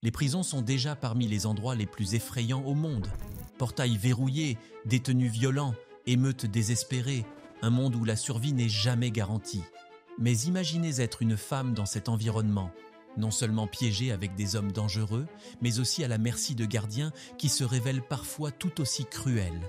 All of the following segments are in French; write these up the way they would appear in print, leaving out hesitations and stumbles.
Les prisons sont déjà parmi les endroits les plus effrayants au monde. Portails verrouillés, détenus violents, émeutes désespérées, un monde où la survie n'est jamais garantie. Mais imaginez être une femme dans cet environnement, non seulement piégée avec des hommes dangereux, mais aussi à la merci de gardiens qui se révèlent parfois tout aussi cruels.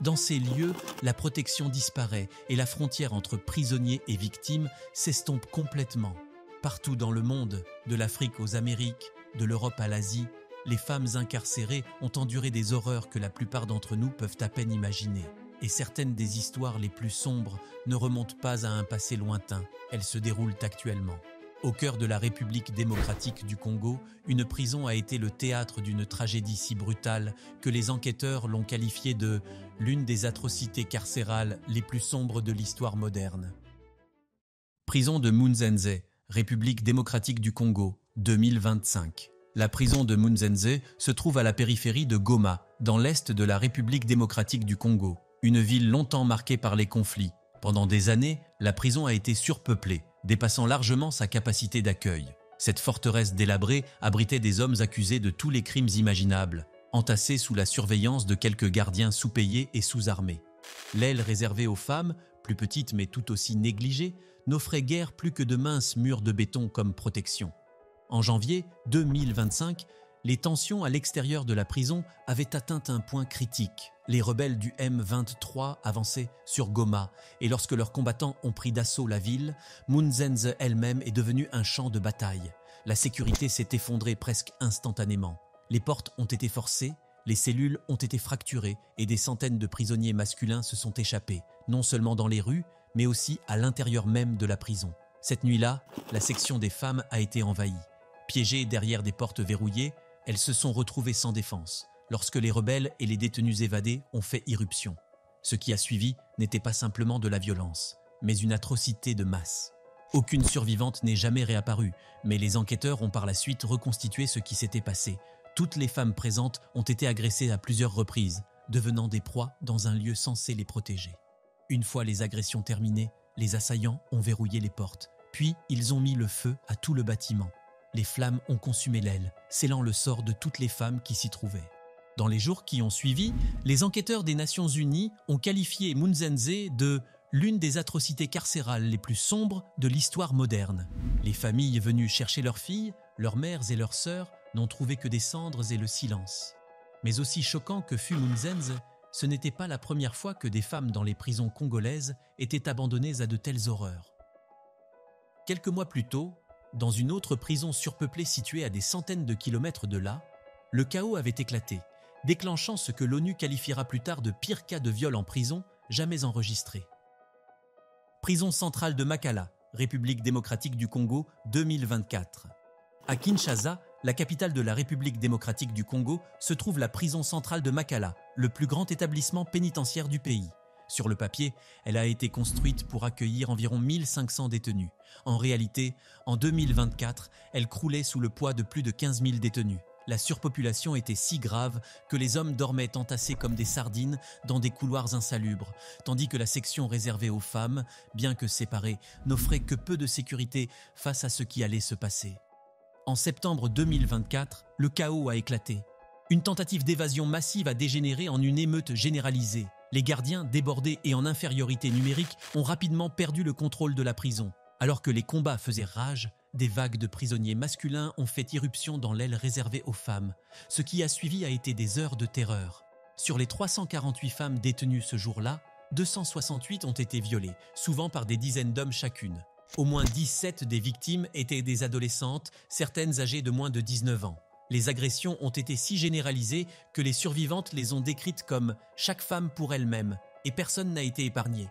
Dans ces lieux, la protection disparaît et la frontière entre prisonniers et victimes s'estompe complètement. Partout dans le monde, de l'Afrique aux Amériques, de l'Europe à l'Asie, les femmes incarcérées ont enduré des horreurs que la plupart d'entre nous peuvent à peine imaginer. Et certaines des histoires les plus sombres ne remontent pas à un passé lointain, elles se déroulent actuellement. Au cœur de la République démocratique du Congo, une prison a été le théâtre d'une tragédie si brutale que les enquêteurs l'ont qualifiée de l'une des atrocités carcérales les plus sombres de l'histoire moderne. Prison de Munzenze, République démocratique du Congo, 2025. La prison de Munzenze se trouve à la périphérie de Goma, dans l'est de la République démocratique du Congo, une ville longtemps marquée par les conflits. Pendant des années, la prison a été surpeuplée, dépassant largement sa capacité d'accueil. Cette forteresse délabrée abritait des hommes accusés de tous les crimes imaginables, entassés sous la surveillance de quelques gardiens sous-payés et sous-armés. L'aile réservée aux femmes, plus petite mais tout aussi négligée, n'offrait guère plus que de minces murs de béton comme protection. En janvier 2025, les tensions à l'extérieur de la prison avaient atteint un point critique. Les rebelles du M23 avançaient sur Goma et lorsque leurs combattants ont pris d'assaut la ville, Munzenze elle-même est devenue un champ de bataille. La sécurité s'est effondrée presque instantanément. Les portes ont été forcées, les cellules ont été fracturées et des centaines de prisonniers masculins se sont échappés, non seulement dans les rues, mais aussi à l'intérieur même de la prison. Cette nuit-là, la section des femmes a été envahie. Piégées derrière des portes verrouillées, elles se sont retrouvées sans défense, lorsque les rebelles et les détenus évadés ont fait irruption. Ce qui a suivi n'était pas simplement de la violence, mais une atrocité de masse. Aucune survivante n'est jamais réapparue, mais les enquêteurs ont par la suite reconstitué ce qui s'était passé. Toutes les femmes présentes ont été agressées à plusieurs reprises, devenant des proies dans un lieu censé les protéger. Une fois les agressions terminées, les assaillants ont verrouillé les portes, puis ils ont mis le feu à tout le bâtiment. Les flammes ont consumé l'aile, scellant le sort de toutes les femmes qui s'y trouvaient. Dans les jours qui ont suivi, les enquêteurs des Nations Unies ont qualifié Munzenze de l'une des atrocités carcérales les plus sombres de l'histoire moderne. Les familles venues chercher leurs filles, leurs mères et leurs sœurs n'ont trouvé que des cendres et le silence. Mais aussi choquant que fut Munzenze, ce n'était pas la première fois que des femmes dans les prisons congolaises étaient abandonnées à de telles horreurs. Quelques mois plus tôt, dans une autre prison surpeuplée située à des centaines de kilomètres de là, le chaos avait éclaté, déclenchant ce que l'ONU qualifiera plus tard de pire cas de viol en prison jamais enregistré. Prison centrale de Makala, République démocratique du Congo, 2024. À Kinshasa, la capitale de la République démocratique du Congo, se trouve la prison centrale de Makala, le plus grand établissement pénitentiaire du pays. Sur le papier, elle a été construite pour accueillir environ 1500 détenus. En réalité, en 2024, elle croulait sous le poids de plus de 15 000 détenus. La surpopulation était si grave que les hommes dormaient entassés comme des sardines dans des couloirs insalubres, tandis que la section réservée aux femmes, bien que séparée, n'offrait que peu de sécurité face à ce qui allait se passer. En septembre 2024, le chaos a éclaté. Une tentative d'évasion massive a dégénéré en une émeute généralisée. Les gardiens, débordés et en infériorité numérique, ont rapidement perdu le contrôle de la prison. Alors que les combats faisaient rage, des vagues de prisonniers masculins ont fait irruption dans l'aile réservée aux femmes. Ce qui a suivi a été des heures de terreur. Sur les 348 femmes détenues ce jour-là, 268 ont été violées, souvent par des dizaines d'hommes chacune. Au moins 17 des victimes étaient des adolescentes, certaines âgées de moins de 19 ans. Les agressions ont été si généralisées que les survivantes les ont décrites comme « chaque femme pour elle-même » et personne n'a été épargné.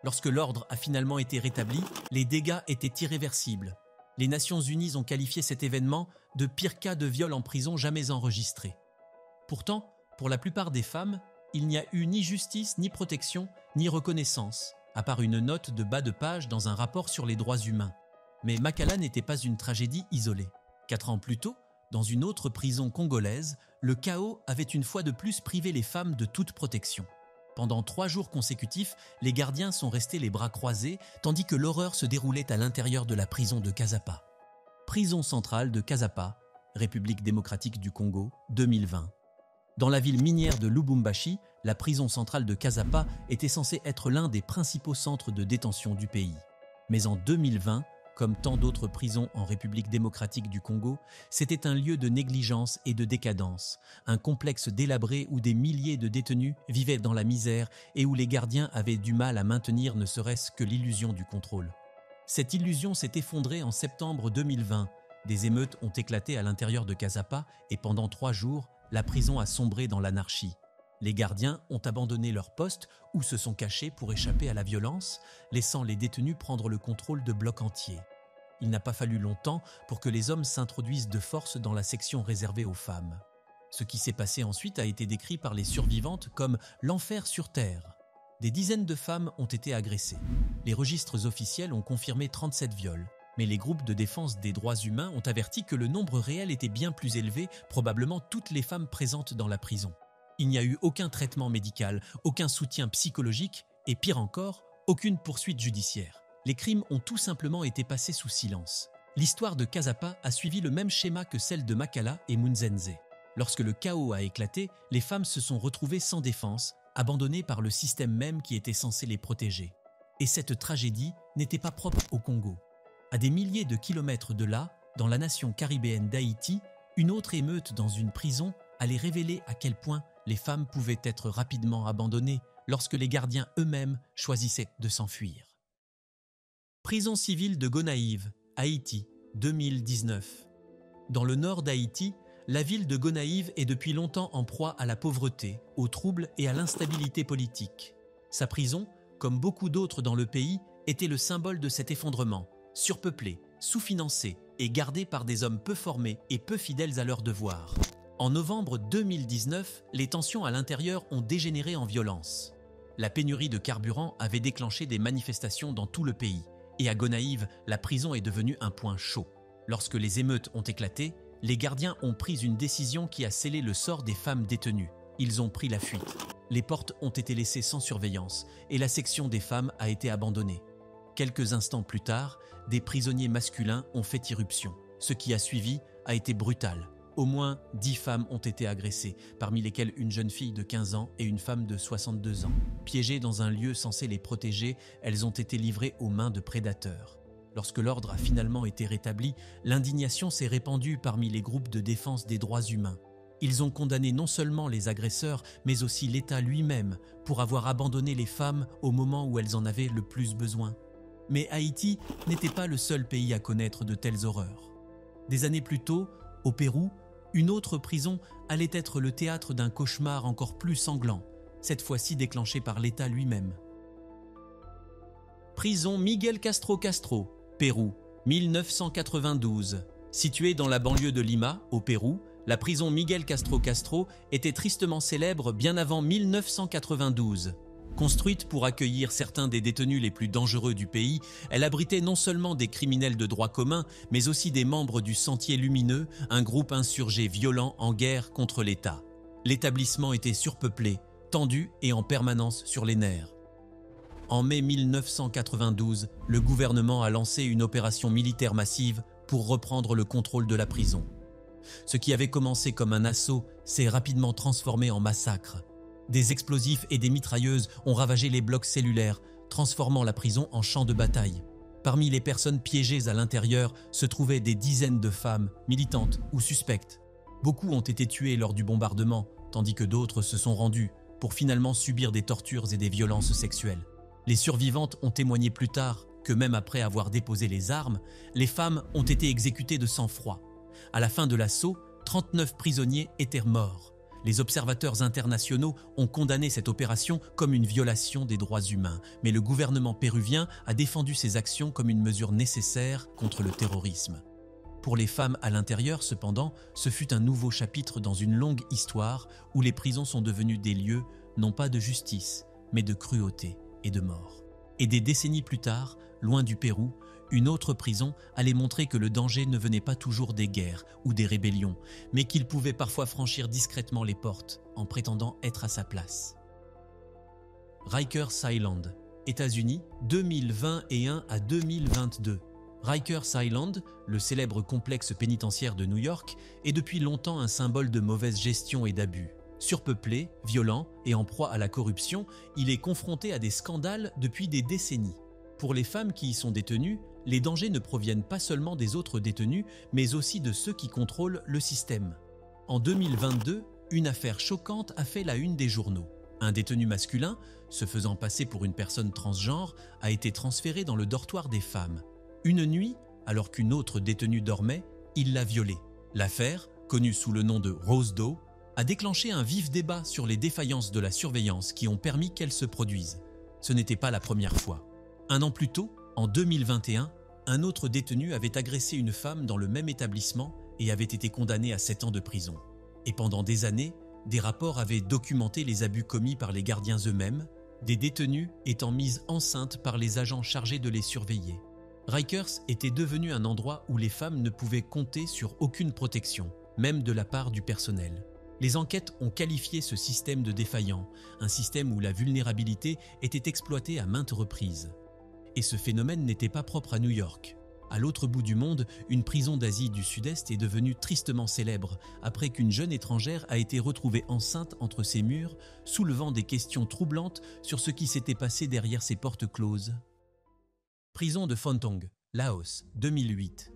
Lorsque l'ordre a finalement été rétabli, les dégâts étaient irréversibles. Les Nations Unies ont qualifié cet événement de pire cas de viol en prison jamais enregistré. Pourtant, pour la plupart des femmes, il n'y a eu ni justice, ni protection, ni reconnaissance, à part une note de bas de page dans un rapport sur les droits humains. Mais Makala n'était pas une tragédie isolée. 4 ans plus tôt, dans une autre prison congolaise, le chaos avait une fois de plus privé les femmes de toute protection. Pendant 3 jours consécutifs, les gardiens sont restés les bras croisés, tandis que l'horreur se déroulait à l'intérieur de la prison de Kasapa. Prison centrale de Kasapa, République démocratique du Congo, 2020. Dans la ville minière de Lubumbashi, la prison centrale de Kasapa était censée être l'un des principaux centres de détention du pays. Mais en 2020, comme tant d'autres prisons en République démocratique du Congo, c'était un lieu de négligence et de décadence, un complexe délabré où des milliers de détenus vivaient dans la misère et où les gardiens avaient du mal à maintenir ne serait-ce que l'illusion du contrôle. Cette illusion s'est effondrée en septembre 2020. Des émeutes ont éclaté à l'intérieur de Kasapa et pendant 3 jours, la prison a sombré dans l'anarchie. Les gardiens ont abandonné leur poste ou se sont cachés pour échapper à la violence, laissant les détenus prendre le contrôle de blocs entiers. Il n'a pas fallu longtemps pour que les hommes s'introduisent de force dans la section réservée aux femmes. Ce qui s'est passé ensuite a été décrit par les survivantes comme l'enfer sur terre. Des dizaines de femmes ont été agressées. Les registres officiels ont confirmé 37 viols. Mais les groupes de défense des droits humains ont averti que le nombre réel était bien plus élevé, probablement toutes les femmes présentes dans la prison. Il n'y a eu aucun traitement médical, aucun soutien psychologique et pire encore, aucune poursuite judiciaire. Les crimes ont tout simplement été passés sous silence. L'histoire de Kasapa a suivi le même schéma que celle de Makala et Munzenze. Lorsque le chaos a éclaté, les femmes se sont retrouvées sans défense, abandonnées par le système même qui était censé les protéger. Et cette tragédie n'était pas propre au Congo. À des milliers de kilomètres de là, dans la nation caribéenne d'Haïti, une autre émeute dans une prison allait révéler à quel point les femmes pouvaient être rapidement abandonnées lorsque les gardiens eux-mêmes choisissaient de s'enfuir. Prison civile de Gonaïve, Haïti, 2019. Dans le nord d'Haïti, la ville de Gonaïve est depuis longtemps en proie à la pauvreté, aux troubles et à l'instabilité politique. Sa prison, comme beaucoup d'autres dans le pays, était le symbole de cet effondrement, surpeuplée, sous-financée et gardée par des hommes peu formés et peu fidèles à leurs devoirs. En novembre 2019, les tensions à l'intérieur ont dégénéré en violence. La pénurie de carburant avait déclenché des manifestations dans tout le pays. Et à Gonaïve, la prison est devenue un point chaud. Lorsque les émeutes ont éclaté, les gardiens ont pris une décision qui a scellé le sort des femmes détenues. Ils ont pris la fuite. Les portes ont été laissées sans surveillance et la section des femmes a été abandonnée. Quelques instants plus tard, des prisonniers masculins ont fait irruption. Ce qui a suivi a été brutal. Au moins 10 femmes ont été agressées, parmi lesquelles une jeune fille de 15 ans et une femme de 62 ans. Piégées dans un lieu censé les protéger, elles ont été livrées aux mains de prédateurs. Lorsque l'ordre a finalement été rétabli, l'indignation s'est répandue parmi les groupes de défense des droits humains. Ils ont condamné non seulement les agresseurs, mais aussi l'État lui-même pour avoir abandonné les femmes au moment où elles en avaient le plus besoin. Mais Haïti n'était pas le seul pays à connaître de telles horreurs. Des années plus tôt, au Pérou, une autre prison allait être le théâtre d'un cauchemar encore plus sanglant, cette fois-ci déclenché par l'État lui-même. Prison Miguel Castro Castro, Pérou, 1992. Située dans la banlieue de Lima, au Pérou, la prison Miguel Castro Castro était tristement célèbre bien avant 1992. Construite pour accueillir certains des détenus les plus dangereux du pays, elle abritait non seulement des criminels de droit commun, mais aussi des membres du Sentier Lumineux, un groupe insurgé violent en guerre contre l'État. L'établissement était surpeuplé, tendu et en permanence sur les nerfs. En mai 1992, le gouvernement a lancé une opération militaire massive pour reprendre le contrôle de la prison. Ce qui avait commencé comme un assaut s'est rapidement transformé en massacre. Des explosifs et des mitrailleuses ont ravagé les blocs cellulaires, transformant la prison en champ de bataille. Parmi les personnes piégées à l'intérieur se trouvaient des dizaines de femmes, militantes ou suspectes. Beaucoup ont été tués lors du bombardement, tandis que d'autres se sont rendus pour finalement subir des tortures et des violences sexuelles. Les survivantes ont témoigné plus tard que même après avoir déposé les armes, les femmes ont été exécutées de sang-froid. À la fin de l'assaut, 39 prisonniers étaient morts. Les observateurs internationaux ont condamné cette opération comme une violation des droits humains, mais le gouvernement péruvien a défendu ces actions comme une mesure nécessaire contre le terrorisme. Pour les femmes à l'intérieur, cependant, ce fut un nouveau chapitre dans une longue histoire où les prisons sont devenues des lieux, non pas de justice, mais de cruauté et de mort. Et des décennies plus tard, loin du Pérou, une autre prison allait montrer que le danger ne venait pas toujours des guerres ou des rébellions, mais qu'il pouvait parfois franchir discrètement les portes en prétendant être à sa place. Rikers Island, États-Unis, 2021 à 2022. Rikers Island, le célèbre complexe pénitentiaire de New York, est depuis longtemps un symbole de mauvaise gestion et d'abus. Surpeuplé, violent et en proie à la corruption, il est confronté à des scandales depuis des décennies. Pour les femmes qui y sont détenues, les dangers ne proviennent pas seulement des autres détenus, mais aussi de ceux qui contrôlent le système. En 2022, une affaire choquante a fait la une des journaux. Un détenu masculin, se faisant passer pour une personne transgenre, a été transféré dans le dortoir des femmes. Une nuit, alors qu'une autre détenue dormait, il l'a violée. L'affaire, connue sous le nom de Rose Doe, a déclenché un vif débat sur les défaillances de la surveillance qui ont permis qu'elle se produise. Ce n'était pas la première fois. Un an plus tôt, en 2021, un autre détenu avait agressé une femme dans le même établissement et avait été condamné à 7 ans de prison. Et pendant des années, des rapports avaient documenté les abus commis par les gardiens eux-mêmes, des détenues étant mises enceintes par les agents chargés de les surveiller. Rikers était devenu un endroit où les femmes ne pouvaient compter sur aucune protection, même de la part du personnel. Les enquêtes ont qualifié ce système de défaillant, un système où la vulnérabilité était exploitée à maintes reprises. Et ce phénomène n'était pas propre à New York. À l'autre bout du monde, une prison d'Asie du Sud-Est est devenue tristement célèbre après qu'une jeune étrangère a été retrouvée enceinte entre ses murs, soulevant des questions troublantes sur ce qui s'était passé derrière ses portes closes. Prison de Phon Thong, Laos, 2008.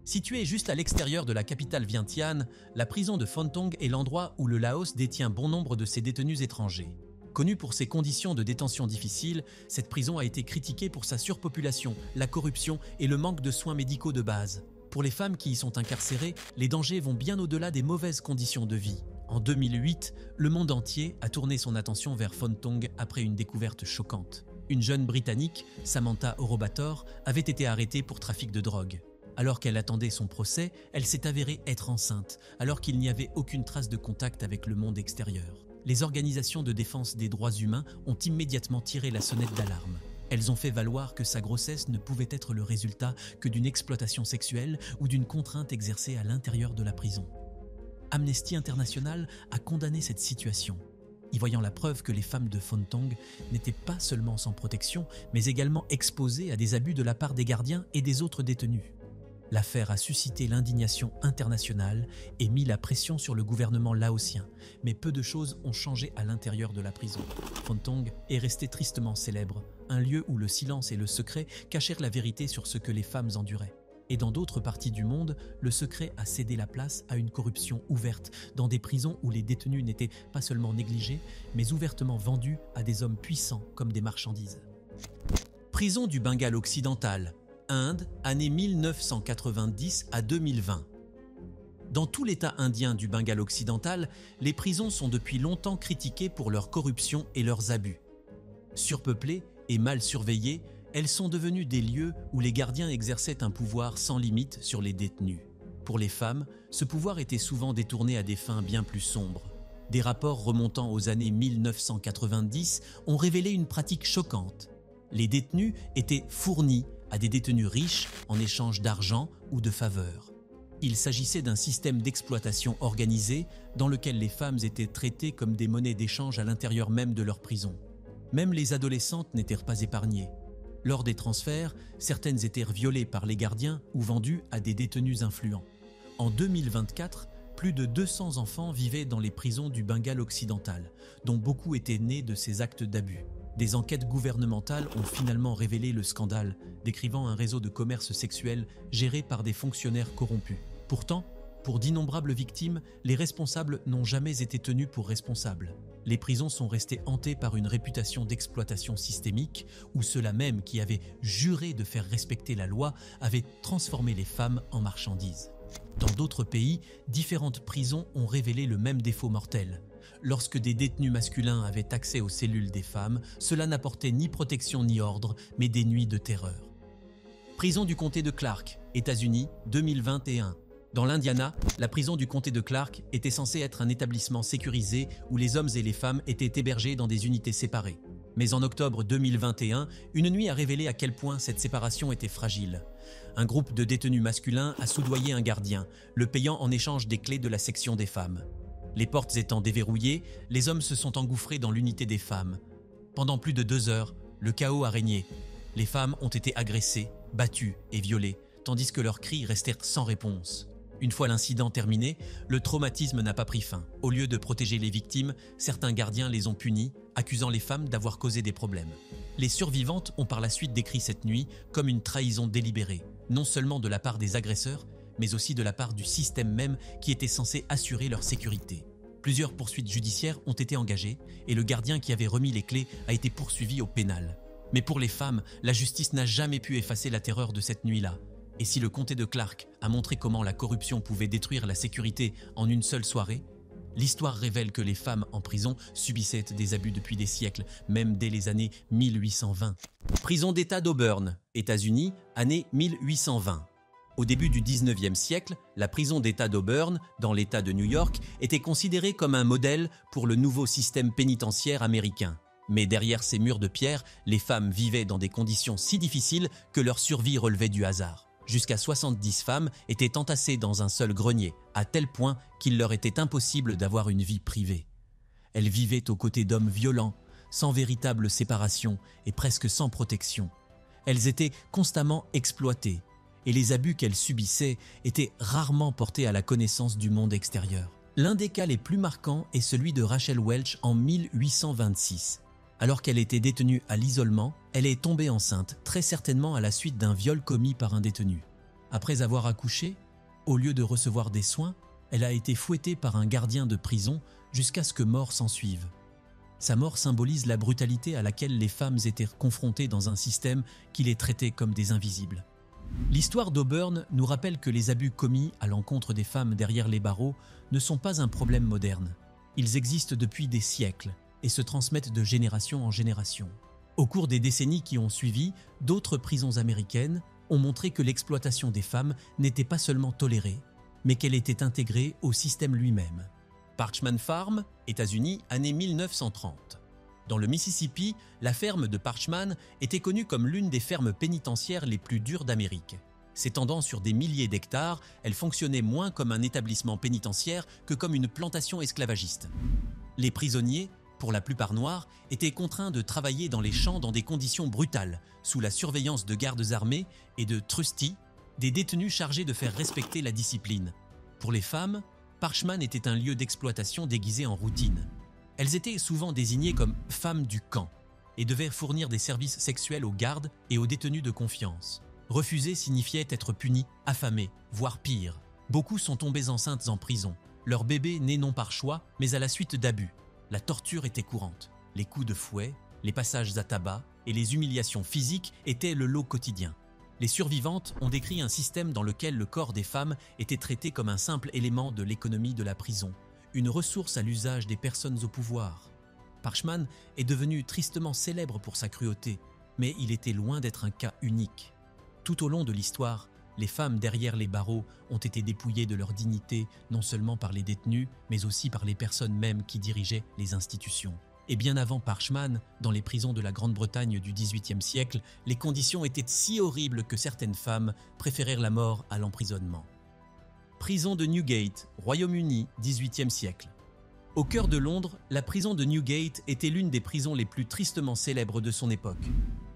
Située juste à l'extérieur de la capitale Vientiane, la prison de Phon Thong est l'endroit où le Laos détient bon nombre de ses détenus étrangers. Connue pour ses conditions de détention difficiles, cette prison a été critiquée pour sa surpopulation, la corruption et le manque de soins médicaux de base. Pour les femmes qui y sont incarcérées, les dangers vont bien au-delà des mauvaises conditions de vie. En 2008, le monde entier a tourné son attention vers Phon Thong après une découverte choquante. Une jeune Britannique, Samantha Orobator, avait été arrêtée pour trafic de drogue. Alors qu'elle attendait son procès, elle s'est avérée être enceinte, alors qu'il n'y avait aucune trace de contact avec le monde extérieur. Les organisations de défense des droits humains ont immédiatement tiré la sonnette d'alarme. Elles ont fait valoir que sa grossesse ne pouvait être le résultat que d'une exploitation sexuelle ou d'une contrainte exercée à l'intérieur de la prison. Amnesty International a condamné cette situation, y voyant la preuve que les femmes de Phon Thong n'étaient pas seulement sans protection, mais également exposées à des abus de la part des gardiens et des autres détenus. L'affaire a suscité l'indignation internationale et mis la pression sur le gouvernement laotien, mais peu de choses ont changé à l'intérieur de la prison. Phon Thong est resté tristement célèbre, un lieu où le silence et le secret cachèrent la vérité sur ce que les femmes enduraient. Et dans d'autres parties du monde, le secret a cédé la place à une corruption ouverte, dans des prisons où les détenus n'étaient pas seulement négligés, mais ouvertement vendus à des hommes puissants comme des marchandises. Prison du Bengale occidental, Inde, années 1990 à 2020. Dans tout l'État indien du Bengale occidental, les prisons sont depuis longtemps critiquées pour leur corruption et leurs abus. Surpeuplées et mal surveillées, elles sont devenues des lieux où les gardiens exerçaient un pouvoir sans limite sur les détenus. Pour les femmes, ce pouvoir était souvent détourné à des fins bien plus sombres. Des rapports remontant aux années 1990 ont révélé une pratique choquante. Les détenus étaient fournis à des détenus riches en échange d'argent ou de faveurs. Il s'agissait d'un système d'exploitation organisé dans lequel les femmes étaient traitées comme des monnaies d'échange à l'intérieur même de leur prison. Même les adolescentes n'étaient pas épargnées. Lors des transferts, certaines étaient violées par les gardiens ou vendues à des détenus influents. En 2024, plus de 200 enfants vivaient dans les prisons du Bengale occidental, dont beaucoup étaient nés de ces actes d'abus. Des enquêtes gouvernementales ont finalement révélé le scandale, décrivant un réseau de commerce sexuel géré par des fonctionnaires corrompus. Pourtant, pour d'innombrables victimes, les responsables n'ont jamais été tenus pour responsables. Les prisons sont restées hantées par une réputation d'exploitation systémique, où ceux-là même qui avaient juré de faire respecter la loi avaient transformé les femmes en marchandises. Dans d'autres pays, différentes prisons ont révélé le même défaut mortel. Lorsque des détenus masculins avaient accès aux cellules des femmes, cela n'apportait ni protection ni ordre, mais des nuits de terreur. Prison du comté de Clark, États-Unis, 2021. Dans l'Indiana, la prison du comté de Clark était censée être un établissement sécurisé où les hommes et les femmes étaient hébergés dans des unités séparées. Mais en octobre 2021, une nuit a révélé à quel point cette séparation était fragile. Un groupe de détenus masculins a soudoyé un gardien, le payant en échange des clés de la section des femmes. Les portes étant déverrouillées, les hommes se sont engouffrés dans l'unité des femmes. Pendant plus de 2 heures, le chaos a régné. Les femmes ont été agressées, battues et violées, tandis que leurs cris restèrent sans réponse. Une fois l'incident terminé, le traumatisme n'a pas pris fin. Au lieu de protéger les victimes, certains gardiens les ont punis, accusant les femmes d'avoir causé des problèmes. Les survivantes ont par la suite décrit cette nuit comme une trahison délibérée, non seulement de la part des agresseurs, mais aussi de la part du système même qui était censé assurer leur sécurité. Plusieurs poursuites judiciaires ont été engagées et le gardien qui avait remis les clés a été poursuivi au pénal. Mais pour les femmes, la justice n'a jamais pu effacer la terreur de cette nuit-là. Et si le comté de Clark a montré comment la corruption pouvait détruire la sécurité en une seule soirée, l'histoire révèle que les femmes en prison subissaient des abus depuis des siècles, même dès les années 1820. Prison d'État d'Auburn, États-Unis, année 1820. Au début du 19e siècle, la prison d'État d'Auburn, dans l'État de New York, était considérée comme un modèle pour le nouveau système pénitentiaire américain. Mais derrière ces murs de pierre, les femmes vivaient dans des conditions si difficiles que leur survie relevait du hasard. Jusqu'à 70 femmes étaient entassées dans un seul grenier, à tel point qu'il leur était impossible d'avoir une vie privée. Elles vivaient aux côtés d'hommes violents, sans véritable séparation et presque sans protection. Elles étaient constamment exploitées, et les abus qu'elles subissaient étaient rarement portés à la connaissance du monde extérieur. L'un des cas les plus marquants est celui de Rachel Welch en 1826. Alors qu'elle était détenue à l'isolement, elle est tombée enceinte, très certainement à la suite d'un viol commis par un détenu. Après avoir accouché, au lieu de recevoir des soins, elle a été fouettée par un gardien de prison jusqu'à ce que mort s'ensuive. Sa mort symbolise la brutalité à laquelle les femmes étaient confrontées dans un système qui les traitait comme des invisibles. L'histoire d'Auburn nous rappelle que les abus commis à l'encontre des femmes derrière les barreaux ne sont pas un problème moderne. Ils existent depuis des siècles et se transmettent de génération en génération. Au cours des décennies qui ont suivi, d'autres prisons américaines ont montré que l'exploitation des femmes n'était pas seulement tolérée, mais qu'elle était intégrée au système lui-même. Parchman Farm, États-Unis, année 1930. Dans le Mississippi, la ferme de Parchman était connue comme l'une des fermes pénitentiaires les plus dures d'Amérique. S'étendant sur des milliers d'hectares, elle fonctionnait moins comme un établissement pénitentiaire que comme une plantation esclavagiste. Les prisonniers, pour la plupart noirs, étaient contraints de travailler dans les champs dans des conditions brutales, sous la surveillance de gardes armés et de trustees, des détenus chargés de faire respecter la discipline. Pour les femmes, Parchman était un lieu d'exploitation déguisé en routine. Elles étaient souvent désignées comme « femmes du camp » et devaient fournir des services sexuels aux gardes et aux détenus de confiance. Refuser signifiait être puni, affamé, voire pire. Beaucoup sont tombées enceintes en prison, leur bébé né non par choix, mais à la suite d'abus. La torture était courante. Les coups de fouet, les passages à tabac et les humiliations physiques étaient le lot quotidien. Les survivantes ont décrit un système dans lequel le corps des femmes était traité comme un simple élément de l'économie de la prison, une ressource à l'usage des personnes au pouvoir. Parchman est devenu tristement célèbre pour sa cruauté, mais il était loin d'être un cas unique. Tout au long de l'histoire, les femmes derrière les barreaux ont été dépouillées de leur dignité, non seulement par les détenus, mais aussi par les personnes mêmes qui dirigeaient les institutions. Et bien avant Parchman, dans les prisons de la Grande-Bretagne du XVIIIe siècle, les conditions étaient si horribles que certaines femmes préférèrent la mort à l'emprisonnement. Prison de Newgate, Royaume-Uni, XVIIIe siècle. Au cœur de Londres, la prison de Newgate était l'une des prisons les plus tristement célèbres de son époque.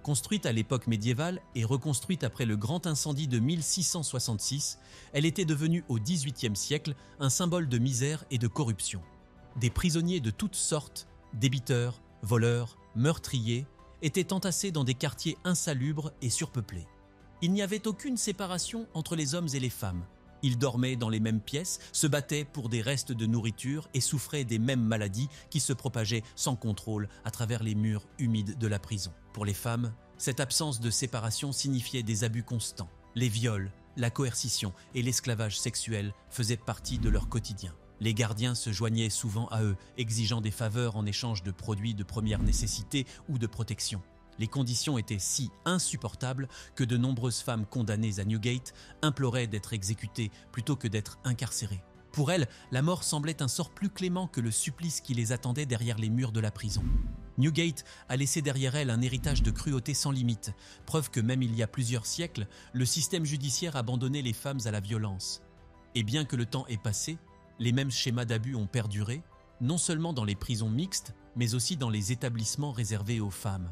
Construite à l'époque médiévale et reconstruite après le grand incendie de 1666, elle était devenue au XVIIIe siècle un symbole de misère et de corruption. Des prisonniers de toutes sortes, débiteurs, voleurs, meurtriers, étaient entassés dans des quartiers insalubres et surpeuplés. Il n'y avait aucune séparation entre les hommes et les femmes. Ils dormaient dans les mêmes pièces, se battaient pour des restes de nourriture et souffraient des mêmes maladies qui se propageaient sans contrôle à travers les murs humides de la prison. Pour les femmes, cette absence de séparation signifiait des abus constants. Les viols, la coercition et l'esclavage sexuel faisaient partie de leur quotidien. Les gardiens se joignaient souvent à eux, exigeant des faveurs en échange de produits de première nécessité ou de protection. Les conditions étaient si insupportables que de nombreuses femmes condamnées à Newgate imploraient d'être exécutées plutôt que d'être incarcérées. Pour elles, la mort semblait un sort plus clément que le supplice qui les attendait derrière les murs de la prison. Newgate a laissé derrière elle un héritage de cruauté sans limite, preuve que même il y a plusieurs siècles, le système judiciaire abandonnait les femmes à la violence. Et bien que le temps ait passé, les mêmes schémas d'abus ont perduré, non seulement dans les prisons mixtes, mais aussi dans les établissements réservés aux femmes.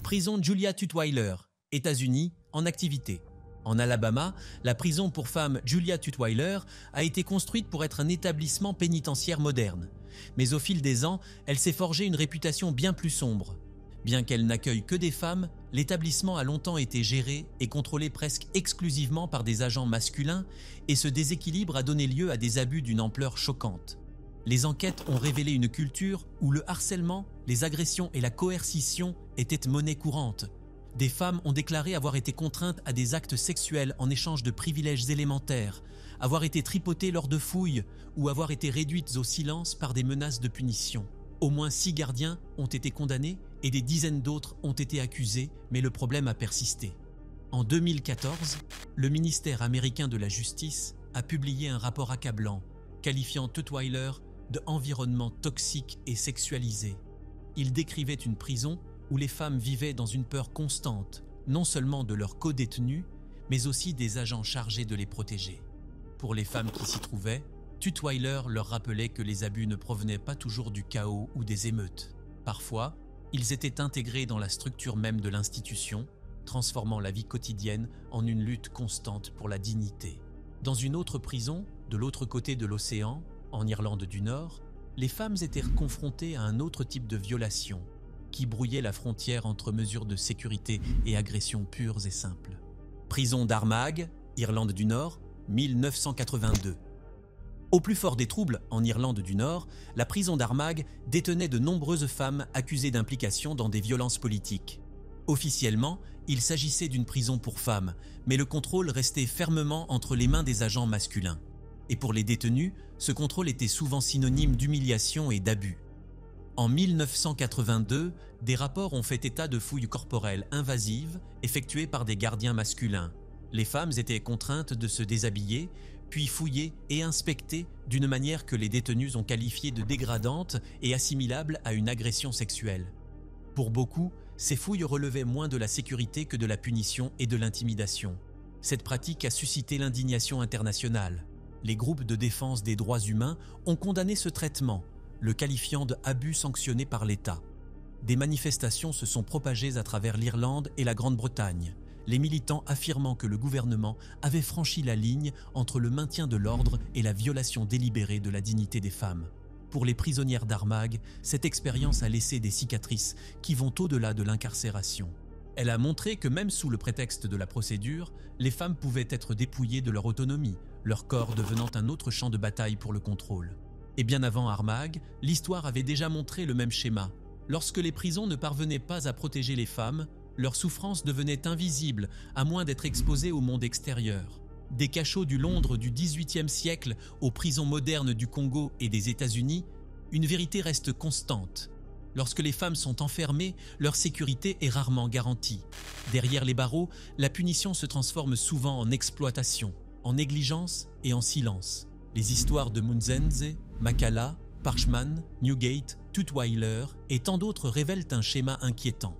Prison Julia Tutwiler, États-Unis, en activité. En Alabama, la prison pour femmes Julia Tutwiler a été construite pour être un établissement pénitentiaire moderne. Mais au fil des ans, elle s'est forgée une réputation bien plus sombre. Bien qu'elle n'accueille que des femmes, l'établissement a longtemps été géré et contrôlé presque exclusivement par des agents masculins, et ce déséquilibre a donné lieu à des abus d'une ampleur choquante. Les enquêtes ont révélé une culture où le harcèlement, les agressions et la coercition étaient monnaie courante. Des femmes ont déclaré avoir été contraintes à des actes sexuels en échange de privilèges élémentaires, avoir été tripotées lors de fouilles ou avoir été réduites au silence par des menaces de punition. Au moins 6 gardiens ont été condamnés et des dizaines d'autres ont été accusés, mais le problème a persisté. En 2014, le ministère américain de la Justice a publié un rapport accablant, qualifiant Tutwiler de environnement toxique et sexualisé. Il décrivait une prison où les femmes vivaient dans une peur constante, non seulement de leurs co-détenus, mais aussi des agents chargés de les protéger. Pour les femmes qui s'y trouvaient, Tutwiler leur rappelait que les abus ne provenaient pas toujours du chaos ou des émeutes. Parfois, ils étaient intégrés dans la structure même de l'institution, transformant la vie quotidienne en une lutte constante pour la dignité. Dans une autre prison, de l'autre côté de l'océan, en Irlande du Nord, les femmes étaient confrontées à un autre type de violation, qui brouillait la frontière entre mesures de sécurité et agressions pures et simples. Prison d'Armagh, Irlande du Nord, 1982. Au plus fort des troubles, en Irlande du Nord, la prison d'Armagh détenait de nombreuses femmes accusées d'implication dans des violences politiques. Officiellement, il s'agissait d'une prison pour femmes, mais le contrôle restait fermement entre les mains des agents masculins. Et pour les détenus, ce contrôle était souvent synonyme d'humiliation et d'abus. En 1982, des rapports ont fait état de fouilles corporelles invasives effectuées par des gardiens masculins. Les femmes étaient contraintes de se déshabiller, puis fouillées et inspectées d'une manière que les détenus ont qualifiée de dégradante et assimilable à une agression sexuelle. Pour beaucoup, ces fouilles relevaient moins de la sécurité que de la punition et de l'intimidation. Cette pratique a suscité l'indignation internationale. Les groupes de défense des droits humains ont condamné ce traitement, le qualifiant de abus sanctionné par l'État. Des manifestations se sont propagées à travers l'Irlande et la Grande-Bretagne, les militants affirmant que le gouvernement avait franchi la ligne entre le maintien de l'ordre et la violation délibérée de la dignité des femmes. Pour les prisonnières d'Armagh, cette expérience a laissé des cicatrices qui vont au-delà de l'incarcération. Elle a montré que même sous le prétexte de la procédure, les femmes pouvaient être dépouillées de leur autonomie, leur corps devenant un autre champ de bataille pour le contrôle. Et bien avant Armagh, l'histoire avait déjà montré le même schéma. Lorsque les prisons ne parvenaient pas à protéger les femmes, leur souffrance devenait invisible à moins d'être exposée au monde extérieur. Des cachots du Londres du XVIIIe siècle aux prisons modernes du Congo et des États-Unis, une vérité reste constante. Lorsque les femmes sont enfermées, leur sécurité est rarement garantie. Derrière les barreaux, la punition se transforme souvent en exploitation, en négligence et en silence. Les histoires de Munzenze, Makala, Parchman, Newgate, Tutwiler et tant d'autres révèlent un schéma inquiétant.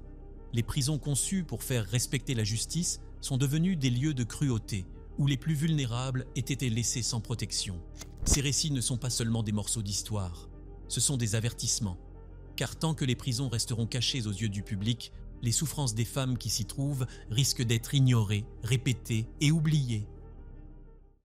Les prisons conçues pour faire respecter la justice sont devenues des lieux de cruauté, où les plus vulnérables aient été laissés sans protection. Ces récits ne sont pas seulement des morceaux d'histoire, ce sont des avertissements. Car tant que les prisons resteront cachées aux yeux du public, les souffrances des femmes qui s'y trouvent risquent d'être ignorées, répétées et oubliées.